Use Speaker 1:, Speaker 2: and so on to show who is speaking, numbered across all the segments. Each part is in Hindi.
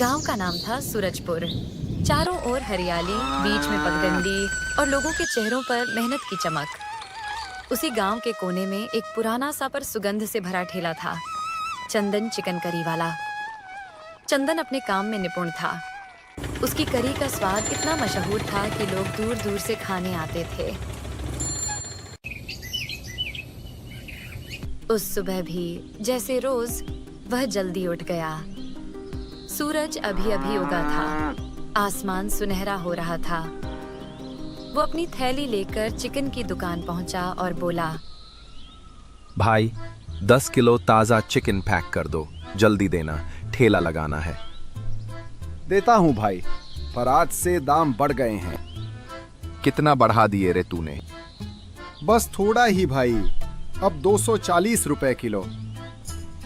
Speaker 1: गांव का नाम था सूरजपुर। चारों ओर हरियाली, बीच में पगडंडी और लोगों के चेहरों पर मेहनत की चमक। उसी गांव के कोने में एक पुराना सा पर सुगंध से भरा ठेला था, चंदन चिकन करी वाला। चंदन अपने काम में निपुण था। उसकी करी का स्वाद इतना मशहूर था कि लोग दूर दूर से खाने आते थे। उस सुबह भी जैसे रोज वह जल्दी उठ गया। सूरज अभी अभी उगा था, आसमान सुनहरा हो रहा था। वो अपनी थैली लेकर चिकन की दुकान पहुंचा और बोला,
Speaker 2: भाई 10 किलो ताज़ा चिकन पैक कर दो, जल्दी देना, ठेला लगाना है।
Speaker 3: देता हूँ भाई, पर आज से दाम बढ़ गए हैं।
Speaker 2: कितना बढ़ा दिए रे तूने?
Speaker 3: बस थोड़ा ही भाई, अब 240 रुपए किलो।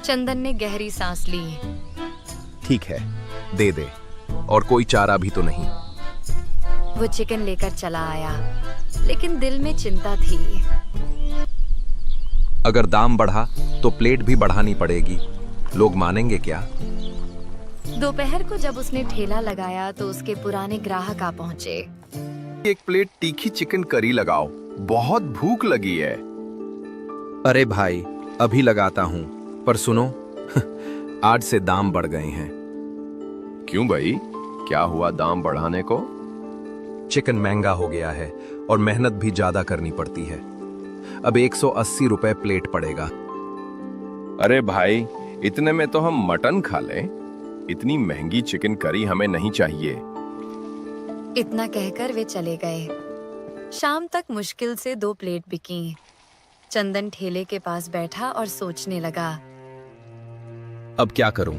Speaker 1: चंदन ने गहरी सांस ली।
Speaker 2: ठीक है, दे दे। और कोई चारा भी तो नहीं?
Speaker 1: वो चिकन लेकर चला आया, लेकिन दिल में चिंता थी।
Speaker 2: अगर दाम बढ़ा तो प्लेट भी बढ़ानी पड़ेगी, लोग मानेंगे क्या?
Speaker 1: दोपहर को जब उसने ठेला लगाया तो उसके पुराने ग्राहक आ पहुंचे।
Speaker 2: एक प्लेट तीखी चिकन करी लगाओ, बहुत भूख लगी है। अरे भाई, अभी लगाता हूँ, पर सुनो आज से दाम बढ़ गए हैं।
Speaker 4: क्यों भाई, क्या हुआ दाम बढ़ाने को?
Speaker 2: चिकन महंगा हो गया है और मेहनत भी ज्यादा करनी पड़ती है। अब 180 रुपए प्लेट पड़ेगा।
Speaker 4: अरे भाई, इतने में तो हम मटन खा लें। इतनी महंगी चिकन करी हमें नहीं चाहिए।
Speaker 1: इतना कहकर वे चले गए। शाम तक मुश्किल से 2 प्लेट बिकी। चंदन ठेले के पास बैठा और सोचने लगा,
Speaker 2: अब क्या करूं?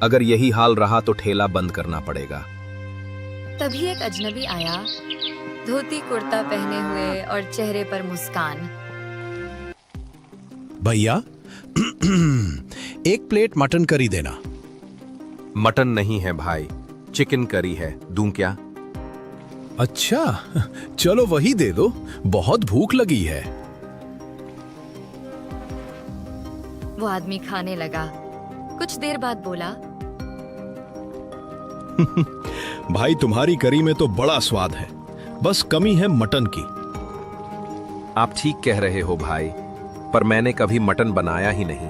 Speaker 2: अगर यही हाल रहा तो ठेला बंद करना पड़ेगा।
Speaker 1: तभी एक अजनबी आया, धोती कुर्ता पहने हुए और चेहरे पर मुस्कान।
Speaker 5: भैया एक प्लेट मटन करी देना।
Speaker 2: मटन नहीं है भाई, चिकन करी है, दूं क्या?
Speaker 5: अच्छा, चलो वही दे दो, बहुत भूख लगी है।
Speaker 1: वो आदमी खाने लगा। कुछ देर बाद बोला,
Speaker 5: भाई तुम्हारी करी में तो बड़ा स्वाद है, बस कमी है मटन की।
Speaker 2: आप ठीक कह रहे हो भाई, पर मैंने कभी मटन बनाया ही नहीं।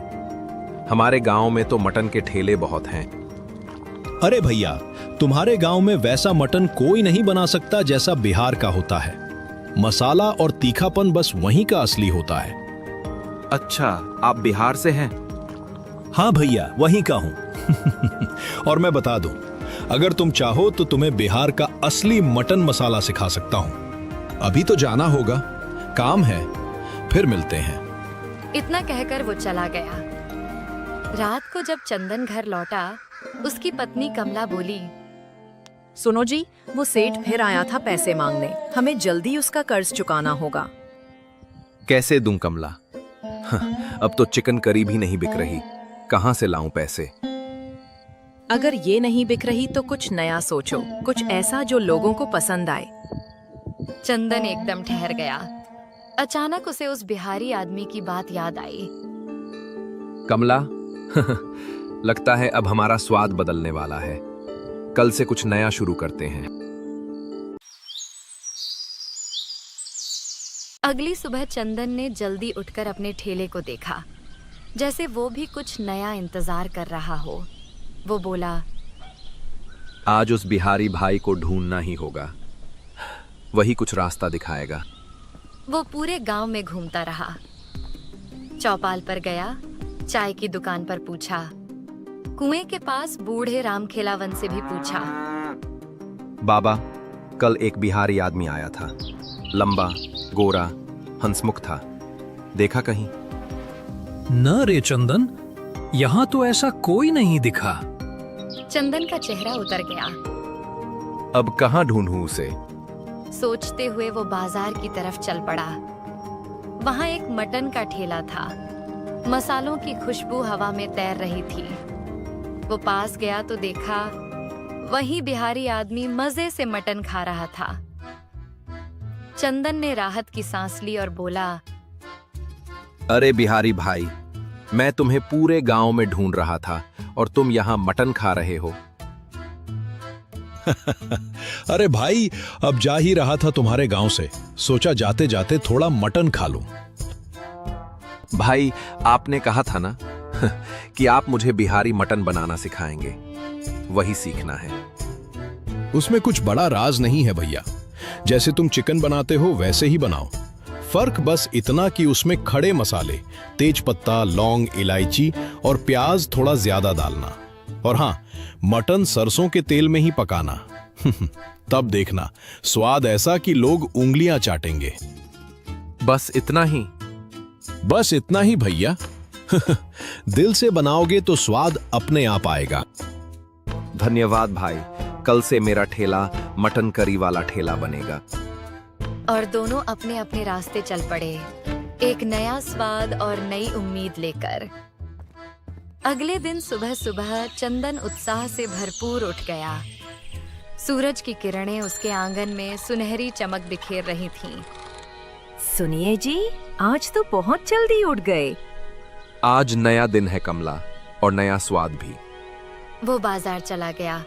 Speaker 2: हमारे गांव में तो मटन के ठेले बहुत हैं।
Speaker 5: अरे भैया, तुम्हारे गांव में वैसा मटन कोई नहीं बना सकता जैसा बिहार का होता है। मसाला और तीखापन बस वहीं का असली होता है।
Speaker 2: अच्छा, आप बिहार से हैं?
Speaker 5: हाँ भैया, वहीं का हूं। और मैं बता दूं, अगर तुम चाहो तो तुम्हें बिहार का असली मटन मसाला सिखा सकता हूं। अभी तो जाना होगा, काम है, फिर मिलते हैं।
Speaker 1: इतना कहकर वो चला गया। रात को जब चंदन घर लौटा, उसकी पत्नी कमला बोली,
Speaker 6: सुनो जी, वो सेठ फिर आया था पैसे मांगने। हमें जल्दी उसका कर्ज चुकाना होगा।
Speaker 2: कैसे दूं कमला? अब तो चिकन करी भी नहीं बिक रही, कहां से लाऊं पैसे?
Speaker 6: अगर ये नहीं बिक रही तो कुछ नया सोचो, कुछ ऐसा जो लोगों को पसंद आए।
Speaker 1: चंदन एकदम ठहर गया। अचानक उसे उस बिहारी आदमी की बात याद आई।
Speaker 2: कमला, लगता है अब हमारा स्वाद बदलने वाला है। कल से कुछ नया शुरू करते हैं।
Speaker 1: अगली सुबह चंदन ने जल्दी उठकर अपने ठेले को देखा, जैसे वो भी कुछ नया इंतजार कर रहा हो। वो बोला,
Speaker 2: आज उस बिहारी भाई को ढूंढना ही होगा, वही कुछ रास्ता दिखाएगा।
Speaker 1: वो पूरे गांव में घूमता रहा। चौपाल पर गया, चाय की दुकान पर पूछा, कुएं के पास बूढ़े राम खेलावन से भी पूछा।
Speaker 2: बाबा, कल एक बिहारी आदमी आया था, लंबा, गोरा, हंसमुख था, देखा कहीं?
Speaker 7: न रे चंदन, यहाँ तो ऐसा कोई नहीं दिखा।
Speaker 1: चंदन का चेहरा उतर गया।
Speaker 2: अब कहाँ ढूंढूं उसे?
Speaker 1: सोचते हुए वो बाजार की तरफ चल पड़ा। वहां एक मटन का ठेला था। मसालों की खुशबू हवा में तैर रही थी। वो पास गया तो देखा, वही बिहारी आदमी मजे से मटन खा रहा था। चंदन ने राहत की सांस ली और बोला,
Speaker 2: अरे बिहारी भाई, मैं तुम्हें पूरे गांव में ढूंढ रहा था और तुम यहाँ मटन खा रहे हो।
Speaker 5: अरे भाई, अब जा ही रहा था तुम्हारे गांव से, सोचा जाते जाते थोड़ा मटन खा लूं।
Speaker 2: भाई, आपने कहा था ना कि आप मुझे बिहारी मटन बनाना सिखाएंगे, वही सीखना है।
Speaker 5: उसमें कुछ बड़ा राज नहीं है भैया, जैसे तुम चिकन बनाते हो वैसे ही बनाओ। फर्क बस इतना कि उसमें खड़े मसाले, तेज पत्ता, लौंग, इलायची और प्याज थोड़ा ज्यादा डालना। और हाँ, मटन सरसों के तेल में ही पकाना। तब देखना स्वाद ऐसा कि लोग उंगलियां चाटेंगे।
Speaker 2: बस इतना ही?
Speaker 5: बस इतना ही भैया। दिल से बनाओगे तो स्वाद अपने आप आएगा।
Speaker 2: धन्यवाद भाई, कल से मेरा ठेला मटन करी वाला ठेला बनेगा।
Speaker 1: और दोनों अपने अपने रास्ते चल पड़े, एक नया स्वाद और नई उम्मीद लेकर। अगले दिन सुबह सुबह चंदन उत्साह से भरपूर उठ गया। सूरज की किरणें उसके आंगन में सुनहरी चमक बिखेर रही थीं।
Speaker 6: सुनिए जी, आज तो बहुत जल्दी उठ गए।
Speaker 2: आज नया दिन है कमला, और नया स्वाद भी।
Speaker 1: वो बाजार चला गया।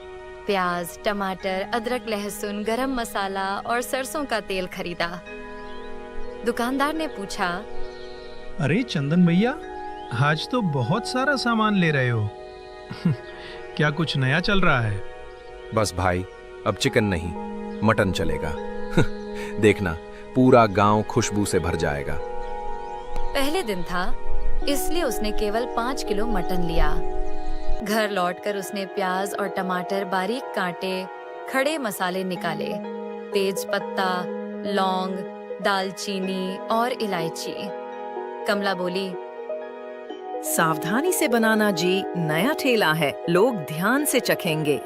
Speaker 1: प्याज, टमाटर, अदरक, लहसुन, गरम मसाला और सरसों का तेल खरीदा। दुकानदार ने पूछा,
Speaker 7: अरे चंदन भैया, आज तो बहुत सारा सामान ले रहे हो। क्या कुछ नया चल रहा है?
Speaker 2: बस भाई, अब चिकन नहीं, मटन चलेगा। देखना, पूरा गांव खुशबू से भर जाएगा।
Speaker 1: पहले दिन था, इसलिए उसने केवल 5 किलो मटन लिया। घर लौटकर उसने प्याज और टमाटर बारीक काटे, खड़े मसाले निकाले, तेज पत्ता, लौंग, दालचीनी और इलायची। कमला बोली,
Speaker 6: सावधानी से बनाना जी, नया ठेला है, लोग ध्यान से चखेंगे।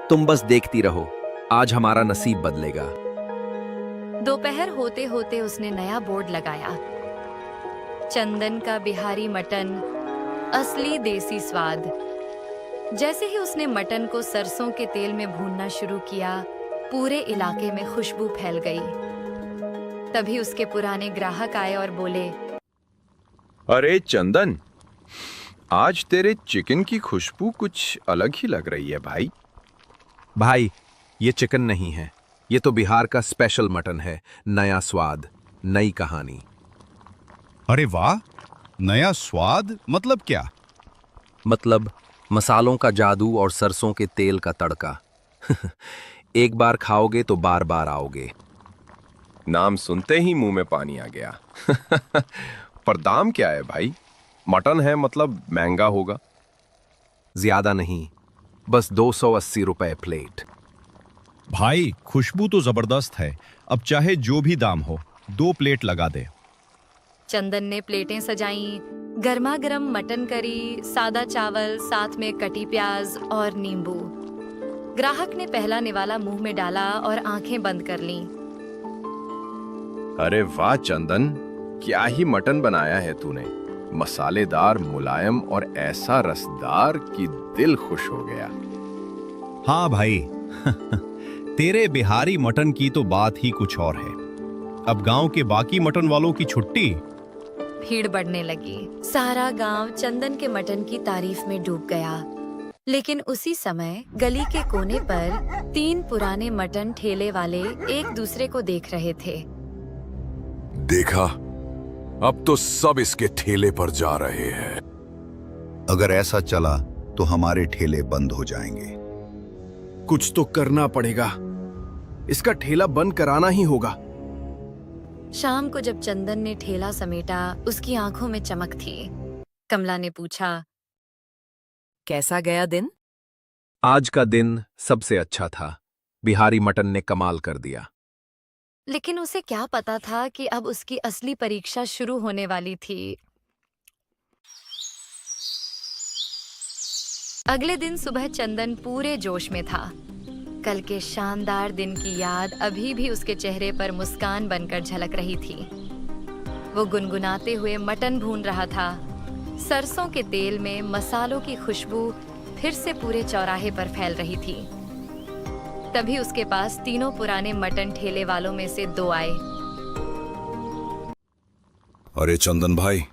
Speaker 2: तुम बस देखती रहो, आज हमारा नसीब बदलेगा।
Speaker 1: दोपहर होते होते उसने नया बोर्ड लगाया, चंदन का बिहारी मटन, असली देसी स्वाद। जैसे ही उसने मटन को सरसों के तेल में भूनना शुरू किया, पूरे इलाके में खुशबू फैल गई। तभी उसके पुराने ग्राहक आए और बोले,
Speaker 4: अरे चंदन, आज तेरे चिकन की खुशबू कुछ अलग ही लग रही है भाई।
Speaker 2: भाई, ये चिकन नहीं है, ये तो बिहार का स्पेशल मटन है। नया स्वाद, नई कहानी।
Speaker 8: अरे वाह, नया स्वाद मतलब क्या?
Speaker 2: मतलब मसालों का जादू और सरसों के तेल का तड़का। एक बार खाओगे तो बार बार आओगे।
Speaker 4: नाम सुनते ही मुंह में पानी आ गया। पर दाम क्या है भाई? मटन है मतलब महंगा होगा।
Speaker 2: ज्यादा नहीं, बस 280 रुपए प्लेट।
Speaker 8: भाई, खुशबू तो जबरदस्त है, अब चाहे जो भी दाम हो, 2 प्लेट लगा दे।
Speaker 1: चंदन ने प्लेटें सजाईं, गर्मा गर्म मटन करी, सादा चावल, साथ में कटी प्याज और नींबू। ग्राहक ने पहला निवाला मुंह में डाला और आंखें बंद कर लीं।
Speaker 4: अरे वाह चंदन, क्या ही मटन बनाया है तूने। मसालेदार, मुलायम और ऐसा रसदार कि दिल खुश हो गया।
Speaker 8: हाँ भाई, तेरे बिहारी मटन की तो बात ही कुछ और है। अब गांव के बाकी मटन वालों की छुट्टी।
Speaker 1: भीड़ बढ़ने लगी। सारा गांव चंदन के मटन की तारीफ में डूब गया। लेकिन उसी समय गली के कोने पर 3 पुराने मटन ठेले वाले एक दूसरे को देख रहे थे।
Speaker 9: देखा, अब तो सब इसके ठेले पर जा रहे हैं।
Speaker 10: अगर ऐसा चला तो हमारे ठेले बंद हो जाएंगे।
Speaker 2: कुछ तो करना पड़ेगा, इसका ठेला बंद कराना ही होगा।
Speaker 1: शाम को जब चंदन ने ठेला समेटा, उसकी आंखों में चमक थी। कमला ने पूछा,
Speaker 6: कैसा गया दिन?
Speaker 2: आज का दिन सबसे अच्छा था। बिहारी मटन ने कमाल कर दिया।
Speaker 1: लेकिन उसे क्या पता था कि अब उसकी असली परीक्षा शुरू होने वाली थी। अगले दिन सुबह चंदन पूरे जोश में था। कल के शानदार दिन की याद अभी भी उसके चेहरे पर मुस्कान बनकर झलक रही थी। वो गुनगुनाते हुए मटन भून रहा था। सरसों के तेल में मसालों की खुशबू फिर से पूरे चौराहे पर फैल रही थी। तभी उसके पास 3 पुराने मटन ठेले वालों में से 2 आए।
Speaker 9: अरे चंदन भाई,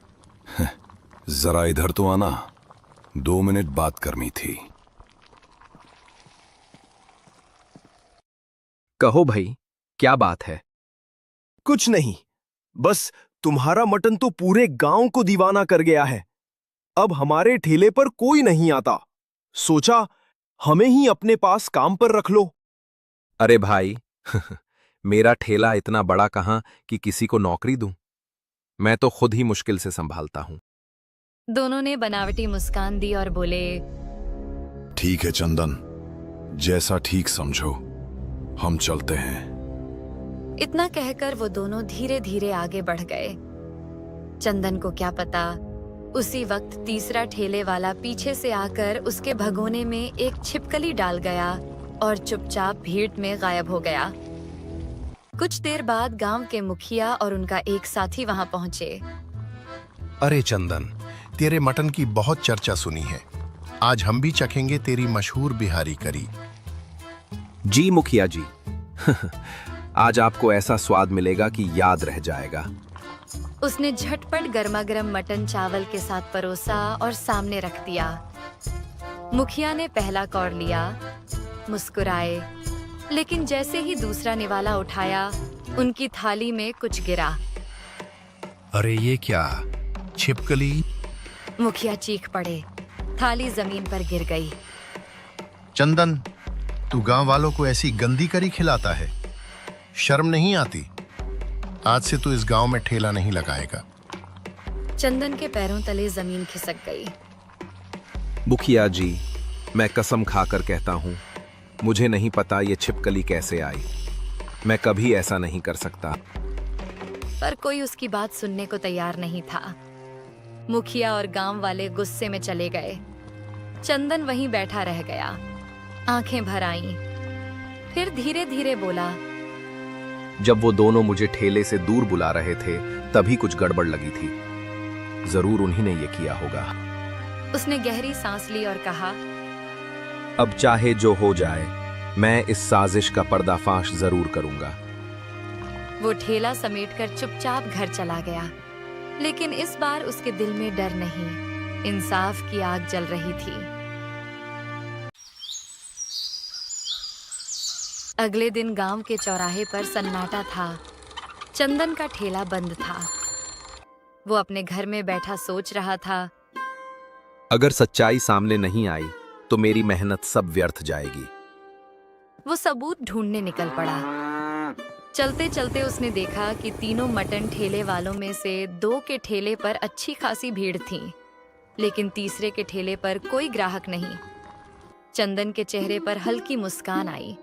Speaker 9: जरा इधर तो आना। 2 मिनट बात करनी थी।
Speaker 2: कहो भाई, क्या बात है?
Speaker 11: कुछ नहीं, बस तुम्हारा मटन तो पूरे गांव को दीवाना कर गया है। अब हमारे ठेले पर कोई नहीं आता। सोचा हमें ही अपने पास काम पर रख लो।
Speaker 2: अरे भाई मेरा ठेला इतना बड़ा कहाँ कि किसी को नौकरी दूं? मैं तो खुद ही मुश्किल से संभालता हूं।
Speaker 1: दोनों ने बनावटी मुस्कान दी और बोले,
Speaker 9: ठीक है चंदन, जैसा ठीक समझो, हम चलते हैं।
Speaker 1: इतना कहकर वो दोनों धीरे धीरे आगे बढ़ गए। चंदन को क्या पता, उसी वक्त तीसरा ठेले वाला पीछे से आकर उसके भगोने में एक छिपकली डाल गया और चुपचाप भीड़ में गायब हो गया। कुछ देर बाद गांव के मुखिया और उनका एक साथी वहां पहुंचे।
Speaker 12: अरे चंदन, तेरे मटन की बहुत चर्चा सुनी है। आज हम भी चखेंगे तेरी मशहूर बिहारी करी।
Speaker 2: जी मुखिया जी आज आपको ऐसा स्वाद मिलेगा कि याद रह जाएगा।
Speaker 1: उसने झटपट गर्मागर्म मटन चावल के साथ परोसा और सामने रख दिया। मुखिया ने पहला कौर लिया, मुस्कुराए, लेकिन जैसे ही दूसरा निवाला उठाया, उनकी थाली में कुछ गिरा।
Speaker 12: अरे ये क्या, छिपकली?
Speaker 1: मुखिया चीख पड़े। थाली जमीन पर गिर गई।
Speaker 12: चंदन, तू गांव वालों को ऐसी गंदी करी खिलाता है, शर्म नहीं आती? आज से तू इस गांव में ठेला नहीं लगाएगा।
Speaker 1: चंदन के पैरों तले जमीन खिसक गई।
Speaker 2: मुखिया जी, मैं कसम खाकर कहता हूं, मुझे नहीं पता ये छिपकली कैसे आई। मैं कभी ऐसा नहीं कर सकता।
Speaker 1: पर कोई उसकी बात सुनने को तैयार नहीं था। मुखिया और गांव वाले गुस्से में चले गए। चंदन वहीं बैठा रह गया, आंखें भर आईं। फिर धीरे धीरे बोला,
Speaker 2: जब वो दोनों मुझे ठेले से दूर बुला रहे थे, तभी कुछ गड़बड़ लगी थी। जरूर उन्हीं ने ये किया होगा।
Speaker 1: उसने गहरी सांस ली और कहा,
Speaker 2: अब चाहे जो हो जाए, मैं इस साजिश का पर्दाफाश जरूर करूंगा।
Speaker 1: वो ठेला समेटकर चुपचाप घर चला गया। लेकिन इस बार उसके दिल में डर नहीं, इंसाफ की आग जल रही थी। अगले दिन गांव के चौराहे पर सन्नाटा था। चंदन का ठेला बंद था। वो अपने घर में बैठा सोच रहा था,
Speaker 2: अगर सच्चाई सामने नहीं आई तो मेरी मेहनत सब व्यर्थ जाएगी।
Speaker 1: वो सबूत ढूंढने निकल पड़ा। चलते चलते उसने देखा कि तीनों मटन ठेले वालों में से 2 के ठेले पर अच्छी खासी भीड़ थी, लेकिन तीसरे के ठेले पर कोई ग्राहक नहीं। चंदन के चेहरे पर हल्की मुस्कान आई।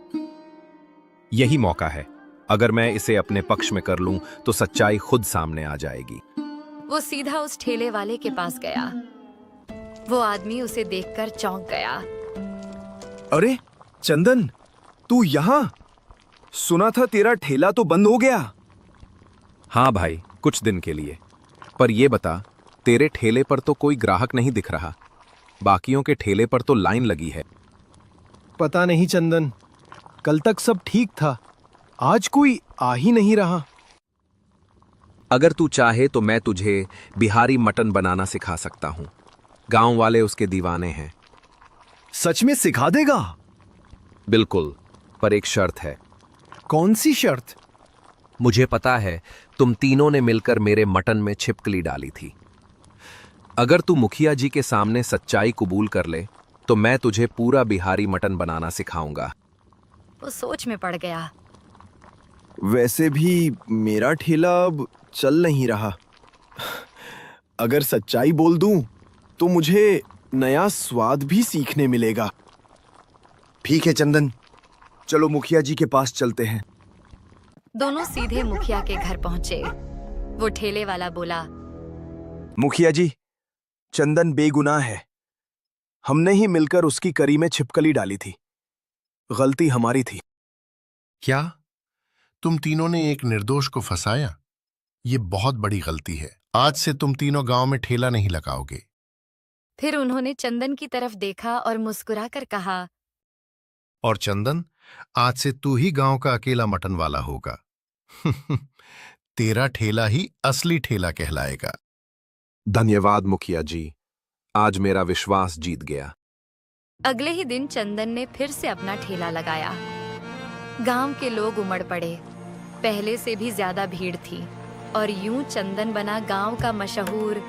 Speaker 2: यही मौका है। अगर मैं इसे अपने पक्ष में कर लूं तो सच्चाई खुद सामने आ जाएगी।
Speaker 1: वो सीधा उस ठेले वाले के पास गया। वो आदमी उसे देखकर चौंक गया।
Speaker 11: अरे चंदन, तू यहाँ? सुना था तेरा ठेला तो बंद हो गया।
Speaker 2: हाँ भाई, कुछ दिन के लिए। पर ये बता, तेरे ठेले पर तो कोई ग्राहक नहीं दिख रहा। बाकियों के ठेले पर तो लाइन लगी है।
Speaker 11: पता नहीं चंदन, कल तक सब ठीक था, आज कोई आ ही नहीं रहा।
Speaker 2: अगर तू चाहे तो मैं तुझे बिहारी मटन बनाना सिखा सकता हूँ। गांव वाले उसके दीवाने हैं।
Speaker 11: सच में सिखा देगा?
Speaker 2: बिल्कुल, पर एक शर्त है।
Speaker 11: कौन सी शर्त?
Speaker 2: मुझे पता है तुम तीनों ने मिलकर मेरे मटन में छिपकली डाली थी। अगर तू मुखिया जी के सामने सच्चाई कबूल कर ले तो मैं तुझे पूरा बिहारी मटन बनाना सिखाऊंगा।
Speaker 1: वो सोच में पड़ गया।
Speaker 11: वैसे भी मेरा ठेला अब चल नहीं रहा। अगर सच्चाई बोल दूं तो मुझे नया स्वाद भी सीखने मिलेगा। ठीक है चंदन, चलो मुखिया जी के पास चलते हैं।
Speaker 1: दोनों सीधे मुखिया के घर पहुंचे। वो ठेले वाला बोला,
Speaker 11: मुखिया जी, चंदन बेगुनाह है। हमने ही मिलकर उसकी करी में छिपकली डाली थी। गलती हमारी थी।
Speaker 12: क्या तुम तीनों ने एक निर्दोष को फंसाया? ये बहुत बड़ी गलती है। आज से तुम तीनों गांव में ठेला नहीं लगाओगे।
Speaker 1: फिर उन्होंने चंदन की तरफ देखा और मुस्कुराकर कहा,
Speaker 12: और चंदन, आज से तू ही गांव का अकेला मटन वाला होगा। तेरा ठेला ही असली ठेला कहलाएगा।
Speaker 2: धन्यवाद मुखिया जी, आज मेरा विश्वास जीत गया।
Speaker 1: अगले ही दिन चंदन ने फिर से अपना ठेला लगाया। गांव के लोग उमड़ पड़े। पहले से भी ज्यादा भीड़ थी और यूं चंदन बना गांव का मशहूर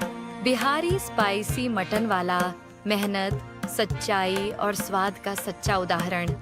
Speaker 1: बिहारी स्पाइसी मटन वाला, मेहनत, सच्चाई और स्वाद का सच्चा उदाहरण।